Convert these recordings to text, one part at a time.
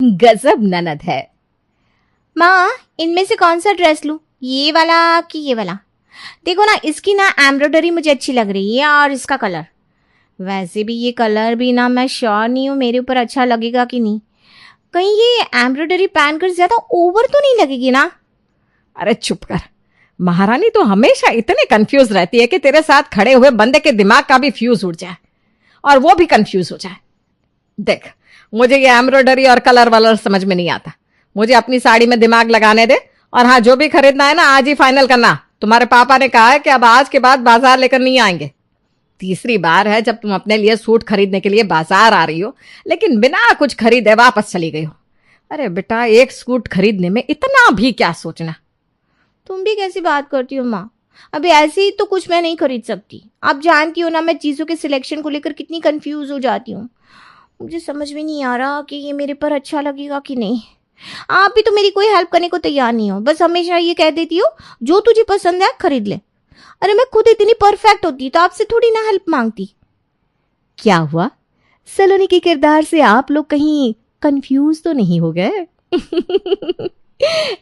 गजब ननद है। माँ, इनमें से कौन सा ड्रेस लूं, ये वाला कि ये वाला? देखो ना, इसकी ना एम्ब्रॉयडरी मुझे अच्छी लग रही है और इसका कलर। वैसे भी ये कलर भी ना मैं श्योर नहीं हूँ मेरे ऊपर अच्छा लगेगा कि नहीं। कहीं ये एम्ब्रॉयडरी पहनकर ज्यादा ओवर तो नहीं लगेगी ना? अरे चुप कर। महारानी तो हमेशा इतने कंफ्यूज रहती है कि तेरे साथ खड़े हुए बंदे के दिमाग का भी फ्यूज उड़ जाए और वो भी कंफ्यूज हो जाए। देख, मुझे ये एम्ब्रॉयडरी और कलर वलर समझ में नहीं आता। मुझे अपनी साड़ी में दिमाग लगाने दे। और हाँ, जो भी खरीदना है ना आज ही फाइनल करना। तुम्हारे पापा ने कहा है कि अब आज के बाद बाजार लेकर नहीं आएंगे। तीसरी बार है जब तुम अपने लिए सूट खरीदने के लिए बाजार आ रही हो, लेकिन बिना कुछ खरीदे वापस चली गई हो। अरे बेटा, एक सूट खरीदने में इतना भी क्या सोचना। तुम भी कैसी बात करती हो माँ? अभी ऐसे ही तो कुछ मैं नहीं खरीद सकती। आप जानती हो ना मैं चीज़ों के सिलेक्शन को लेकर कितनी कंफ्यूज हो जाती हूँ। मुझे समझ में नहीं आ रहा कि ये मेरे पर अच्छा लगेगा कि नहीं। आप भी तो मेरी कोई हेल्प करने को तैयार नहीं हो, बस हमेशा ये कह देती हो जो तुझे पसंद है खरीद ले। अरे मैं खुद इतनी परफेक्ट होती तो आपसे थोड़ी ना हेल्प मांगती। क्या हुआ? सलोनी के किरदार से आप लोग कहीं कंफ्यूज तो नहीं हो गए?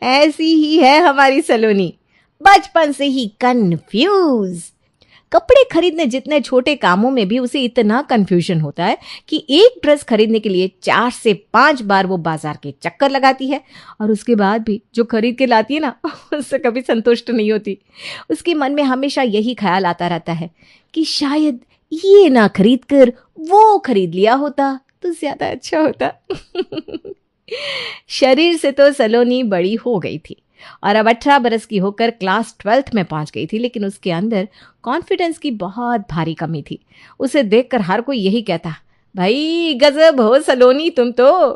ऐसी ही है हमारी सलोनी, बचपन से ही कंफ्यूज। कपड़े खरीदने जितने छोटे कामों में भी उसे इतना कंफ्यूजन होता है कि एक ड्रेस खरीदने के लिए 4 से 5 बार वो बाजार के चक्कर लगाती है और उसके बाद भी जो खरीद के लाती है ना उससे कभी संतुष्ट नहीं होती। उसके मन में हमेशा यही ख्याल आता रहता है कि शायद ये ना खरीद कर वो खरीद लिया होता तो ज्यादा अच्छा होता। शरीर से तो सलोनी बड़ी हो गई थी और अब 18 बरस की होकर क्लास 12th में पहुंच गई थी, लेकिन उसके अंदर कॉन्फिडेंस की बहुत भारी कमी थी। उसे देखकर हर कोई यही कहता, भाई गजब हो सलोनी तुम तो।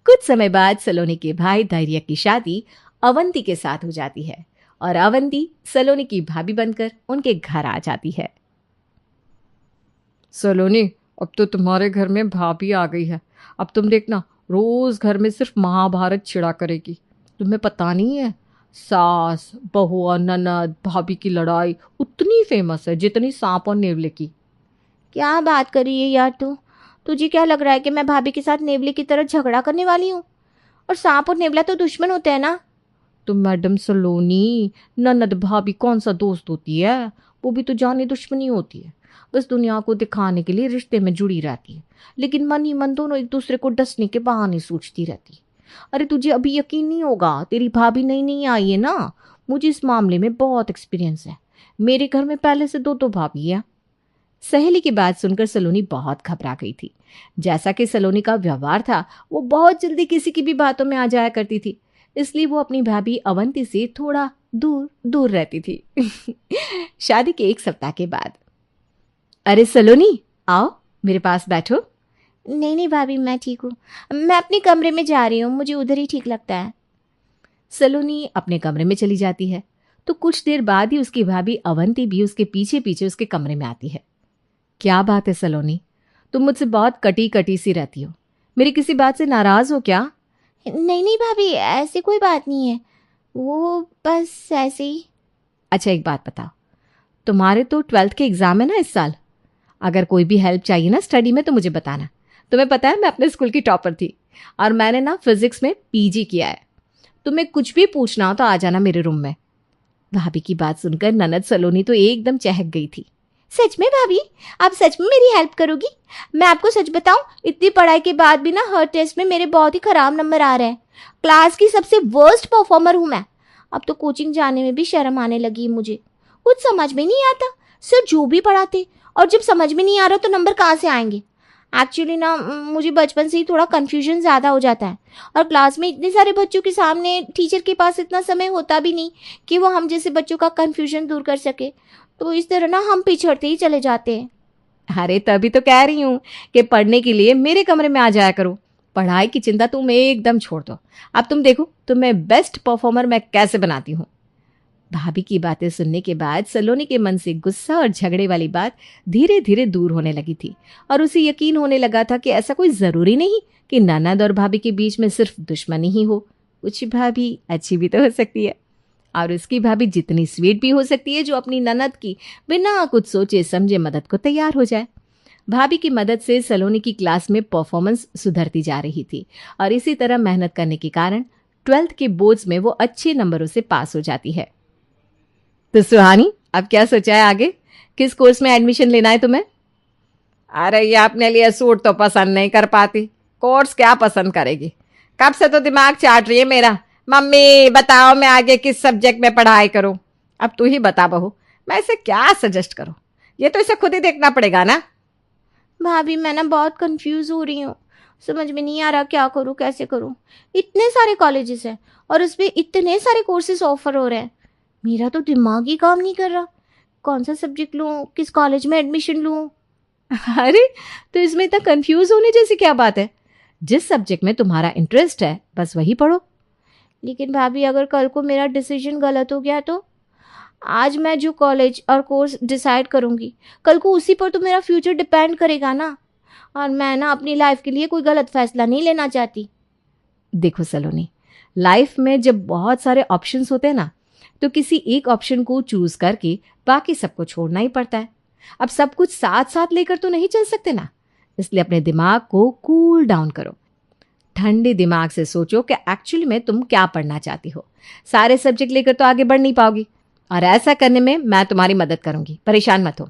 कुछ समय बाद सलोनी के भाई धैर्य की शादी अवंती के साथ हो जाती है और अवंती सलोनी की भाभी बनकर उनके घर आ जाती है। सलोनी, अब तो तुम्हारे घर में भाभी आ गई है। अब तुम देखना, रोज घर में सिर्फ महाभारत छिड़ा करेगी। तुम्हें पता नहीं है, सास बहू और ननद भाभी की लड़ाई उतनी फेमस है जितनी सांप और नेवले की। क्या बात कर रही है यार तू? तुझे क्या लग रहा है कि मैं भाभी के साथ नेवले की तरह झगड़ा करने वाली हूँ? और सांप और नेवला तो दुश्मन होते हैं ना। तो मैडम सलोनी, ननद भाभी कौन सा दोस्त होती है? वो भी तो जाने दुश्मनी होती है। बस दुनिया को दिखाने के लिए रिश्ते में जुड़ी रहती है, लेकिन मन ही मन दोनों एक दूसरे को डसने के बहाने सोचती रहती है। अरे तुझे अभी यकीन नहीं होगा, तेरी भाभी नई नई आई है ना, मुझे इस मामले में बहुत एक्सपीरियंस है। मेरे घर में पहले से दो तो भाभी है। सहेली की बात सुनकर सलोनी बहुत घबरा गई थी। जैसा कि सलोनी का व्यवहार था, वो बहुत जल्दी किसी की भी बातों में आ जाया करती थी, इसलिए वो अपनी भाभी अवंती से थोड़ा दूर दूर रहती थी। शादी के 1 सप्ताह के बाद, अरे सलोनी, आओ मेरे पास बैठो। नहीं नहीं भाभी, मैं ठीक हूँ। मैं अपने कमरे में जा रही हूँ, मुझे उधर ही ठीक लगता है। सलोनी अपने कमरे में चली जाती है तो कुछ देर बाद ही उसकी भाभी अवंती भी उसके पीछे पीछे उसके कमरे में आती है। क्या बात है सलोनी, तुम मुझसे बहुत कटी कटी सी रहती हो। मेरी किसी बात से नाराज हो क्या? नहीं नहीं भाभी, ऐसी कोई बात नहीं है, वो बस ऐसे ही। अच्छा एक बात बताओ, तुम्हारे तो 12th के एग्जाम है ना इस साल। अगर कोई भी हेल्प चाहिए ना स्टडी में तो मुझे बताना। तुम्हें पता है मैं अपने स्कूल की टॉपर थी और मैंने ना फिजिक्स में पीजी किया है। तुम्हें कुछ भी पूछना हो तो आ जाना मेरे रूम में। भाभी की बात सुनकर ननद सलोनी तो एकदम चहक गई थी। सच में भाभी, आप सच में मेरी हेल्प करोगी? मैं आपको सच बताऊं, इतनी पढ़ाई के बाद भी ना हर टेस्ट में मेरे बहुत ही खराब नंबर आ रहे हैं। क्लास की सबसे वर्स्ट परफॉर्मर हूं मैं। अब तो कोचिंग जाने में भी शर्म आने लगी है मुझे। कुछ समझ में नहीं आता, सर जो भी पढ़ाते, और जब समझ में नहीं आ रहा तो नंबर कहाँ से आएंगे। एक्चुअली ना मुझे बचपन से ही थोड़ा कन्फ्यूजन ज़्यादा हो जाता है, और क्लास में इतने सारे बच्चों के सामने टीचर के पास इतना समय होता भी नहीं कि वो हम जैसे बच्चों का कन्फ्यूजन दूर कर सके। तो इस तरह ना हम पिछड़ते ही चले जाते हैं। अरे तभी तो कह रही हूँ कि पढ़ने के लिए मेरे कमरे में आ जाया करो। पढ़ाई की चिंता तुम एकदम छोड़ दो। अब तुम देखो तुम्हें बेस्ट परफॉर्मर मैं कैसे बनाती हूँ। भाभी की बातें सुनने के बाद सलोनी के मन से गुस्सा और झगड़े वाली बात धीरे धीरे दूर होने लगी थी और उसे यकीन होने लगा था कि ऐसा कोई जरूरी नहीं कि ननद और भाभी के बीच में सिर्फ दुश्मनी ही हो। कुछ भाभी अच्छी भी तो हो सकती है और उसकी भाभी जितनी स्वीट भी हो सकती है जो अपनी ननद की बिना कुछ सोचे समझे मदद को तैयार हो जाए। भाभी की मदद से सलोनी की क्लास में परफॉर्मेंस सुधरती जा रही थी और इसी तरह मेहनत करने के कारण 12th के बोर्ड्स में वो अच्छे नंबरों से पास हो जाती है। तो सुहानी, अब क्या सोचा है आगे? किस कोर्स में एडमिशन लेना है तुम्हें? अरे ये अपने लिए सूट तो पसंद नहीं कर पाती, कोर्स क्या पसंद करेगी? कब से तो दिमाग चाट रही है मेरा, मम्मी बताओ मैं आगे किस सब्जेक्ट में पढ़ाई करूं। अब तू ही बता बहू, मैं इसे क्या सजेस्ट करूं? ये तो इसे खुद ही देखना पड़ेगा ना। भाभी मैं ना बहुत कंफ्यूज हो रही हूँ, समझ में नहीं आ रहा क्या करूँ कैसे करूँ। इतने सारे कॉलेजेस हैं और उसमें इतने सारे कोर्सेज ऑफर हो रहे हैं, मेरा तो दिमाग ही काम नहीं कर रहा। कौन सा सब्जेक्ट लूँ, किस कॉलेज में एडमिशन लूँ? अरे तो इसमें इतना कंफ्यूज होने जैसी क्या बात है? जिस सब्जेक्ट में तुम्हारा इंटरेस्ट है बस वही पढ़ो। लेकिन भाभी अगर कल को मेरा डिसीजन गलत हो गया तो? आज मैं जो कॉलेज और कोर्स डिसाइड करूँगी कल को उसी पर तो मेरा फ्यूचर डिपेंड करेगा ना, और मैं ना अपनी लाइफ के लिए कोई गलत फैसला नहीं लेना चाहती। देखो सलोनी, लाइफ में जब बहुत सारे ऑप्शंस होते हैं ना, तो किसी एक ऑप्शन को चूज करके बाकी सबको छोड़ना ही पड़ता है। अब सब कुछ साथ साथ लेकर तो नहीं चल सकते ना, इसलिए अपने दिमाग को कूल डाउन करो। ठंडे दिमाग से सोचो कि एक्चुअली में तुम क्या पढ़ना चाहती हो। सारे सब्जेक्ट लेकर तो आगे बढ़ नहीं पाओगी, और ऐसा करने में मैं तुम्हारी मदद करूंगी, परेशान मत हो।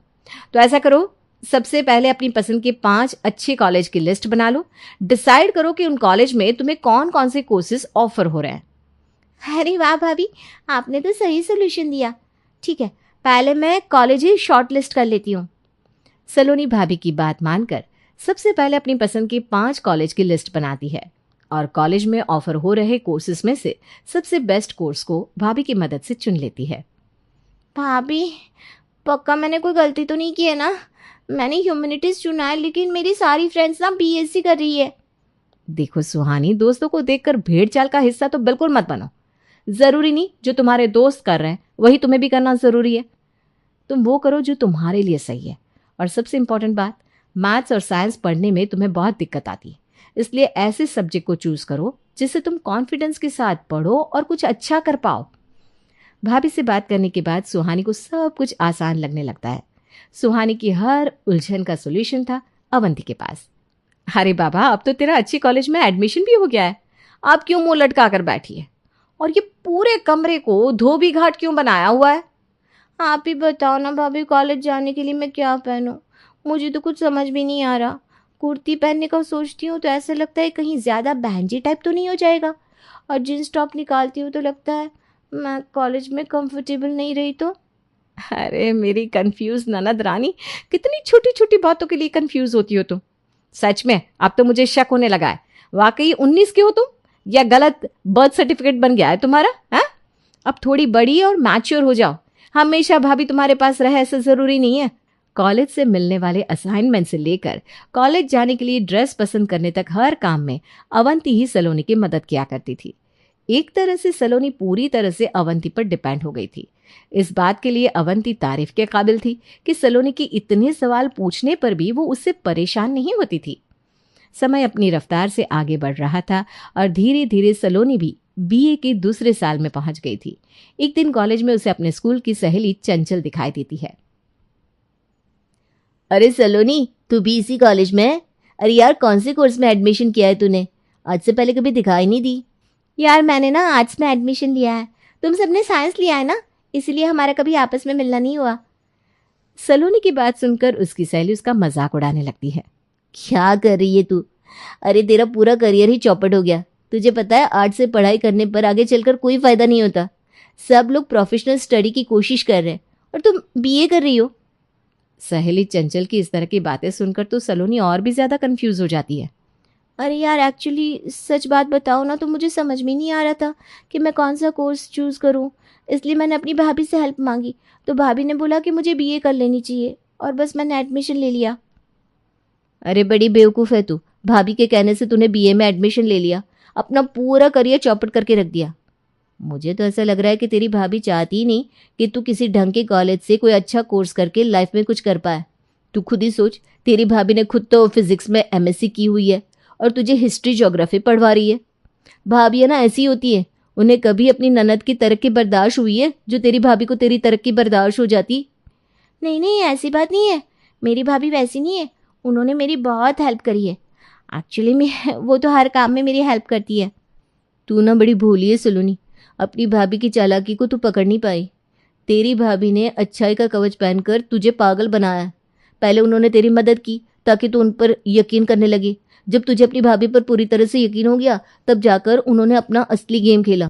तो ऐसा करो, सबसे पहले अपनी पसंद के 5 अच्छे कॉलेज की लिस्ट बना लो। डिसाइड करो कि उन कॉलेज में तुम्हें कौन कौन से कोर्सेज ऑफर हो रहे हैं। अरे वाह भाभी, आपने तो सही सोल्यूशन दिया। ठीक है, पहले मैं कॉलेज ही शॉर्ट लिस्ट कर लेती हूँ। सलोनी भाभी की बात मानकर सबसे पहले अपनी पसंद की 5 कॉलेज की लिस्ट बनाती है और कॉलेज में ऑफर हो रहे कोर्सेज में से सबसे बेस्ट कोर्स को भाभी की मदद से चुन लेती है। भाभी पक्का मैंने कोई गलती तो नहीं की है ना? मैंने ह्यूमैनिटीज चुना है लेकिन मेरी सारी फ्रेंड्स ना बीएससी कर रही है। देखो सुहानी, दोस्तों को देखकर भेड़ चाल का हिस्सा तो बिल्कुल मत बनो। जरूरी नहीं जो तुम्हारे दोस्त कर रहे हैं वही तुम्हें भी करना जरूरी है। तुम वो करो जो तुम्हारे लिए सही है। और सबसे इंपॉर्टेंट बात, मैथ्स और साइंस पढ़ने में तुम्हें बहुत दिक्कत आती है, इसलिए ऐसे सब्जेक्ट को चूज करो जिससे तुम कॉन्फिडेंस के साथ पढ़ो और कुछ अच्छा कर पाओ। भाभी से बात करने के बाद सुहानी को सब कुछ आसान लगने लगता है। सुहानी की हर उलझन का सोल्यूशन था अवंती के पास। अरे बाबा, अब तो तेरा अच्छी कॉलेज में एडमिशन भी हो गया है, आप क्यों मुंह लटका कर बैठी है? और ये पूरे कमरे को धोबी घाट क्यों बनाया हुआ है? आप ही बताओ ना भाभी, कॉलेज जाने के लिए मैं क्या पहनूं? मुझे तो कुछ समझ भी नहीं आ रहा। कुर्ती पहनने का सोचती हूँ तो ऐसा लगता है कहीं ज़्यादा बहनजी टाइप तो नहीं हो जाएगा, और जींस टॉप निकालती हूँ तो लगता है मैं कॉलेज में कंफर्टेबल नहीं रही तो। अरे मेरी कंफ्यूज ननद रानी, कितनी छोटी छोटी बातों के लिए कंफ्यूज होती हो तुम। सच में अब तो मुझे शक होने लगा है, वाकई 19 के हो तुम या गलत बर्थ सर्टिफिकेट बन गया है तुम्हारा? है अब थोड़ी बड़ी और मैच्योर हो जाओ। हमेशा भाभी तुम्हारे पास रहे ऐसा जरूरी नहीं है। कॉलेज से मिलने वाले असाइनमेंट से लेकर कॉलेज जाने के लिए ड्रेस पसंद करने तक हर काम में अवंती ही सलोनी की मदद किया करती थी। एक तरह से सलोनी पूरी तरह से अवंती पर डिपेंड हो गई थी। इस बात के लिए अवंती तारीफ के काबिल थी कि सलोनी के इतने सवाल पूछने पर भी वो उससे परेशान नहीं होती थी। समय अपनी रफ्तार से आगे बढ़ रहा था और धीरे धीरे सलोनी भी बीए के दूसरे साल में पहुंच गई थी। एक दिन कॉलेज में उसे अपने स्कूल की सहेली चंचल दिखाई देती है। अरे सलोनी, तू भी इसी कॉलेज में है? अरे यार, कौन से कोर्स में एडमिशन किया है तूने? आज से पहले कभी दिखाई नहीं दी। यार मैंने ना आर्ट्स में एडमिशन लिया है, तुम सबने साइंस लिया है ना, इसलिए हमारा कभी आपस में मिलना नहीं हुआ। सलोनी की बात सुनकर उसकी सहेली उसका मजाक उड़ाने लगती है। क्या कर रही है तू? अरे तेरा पूरा करियर ही चौपट हो गया। तुझे पता है आर्ट्स से पढ़ाई करने पर आगे चलकर कोई फायदा नहीं होता। सब लोग प्रोफेशनल स्टडी की कोशिश कर रहे हैं और तुम बीए कर रही हो। सहेली चंचल की इस तरह की बातें सुनकर तो सलोनी और भी ज्यादा कंफ्यूज हो जाती है। अरे यार, एक्चुअली सच बात बताओ ना तो मुझे समझ में नहीं आ रहा था कि मैं कौन सा कोर्स चूज़ करूं, इसलिए मैंने अपनी भाभी से हेल्प मांगी तो भाभी ने बोला कि मुझे बीए कर लेनी चाहिए और बस मैंने एडमिशन ले लिया। अरे बड़ी बेवकूफ़ है तू, भाभी के कहने से तूने बीए में एडमिशन ले लिया, अपना पूरा करियर चौपट करके रख दिया। मुझे तो ऐसा लग रहा है कि तेरी भाभी चाहती ही नहीं कि तू किसी ढंग के कॉलेज से कोई अच्छा कोर्स करके लाइफ में कुछ कर पाए। तू खुद ही सोच, तेरी भाभी ने खुद तो फिजिक्स में एमएससी की हुई है और तुझे हिस्ट्री ज्योग्राफी पढ़वा रही है। भाभियाँ ना ऐसी होती है, उन्हें कभी अपनी ननद की तरक्की बर्दाश्त हुई है जो तेरी भाभी को तेरी तरक्की बर्दाश्त हो जाती? नहीं नहीं, ऐसी बात नहीं है, मेरी भाभी वैसी नहीं है। उन्होंने मेरी बहुत हेल्प करी है। एक्चुअली मैं वो तो हर काम में मेरी हेल्प करती है। तू ना बड़ी भोली है सलोनी, अपनी भाभी की चालाकी को तू पकड़ नहीं पाई। तेरी भाभी ने अच्छाई का कवच पहनकर तुझे पागल बनाया है। पहले उन्होंने तेरी मदद की ताकि तू उन पर यकीन करने लगे। जब तुझे अपनी भाभी पर पूरी तरह से यकीन हो गया तब जाकर उन्होंने अपना असली गेम खेला।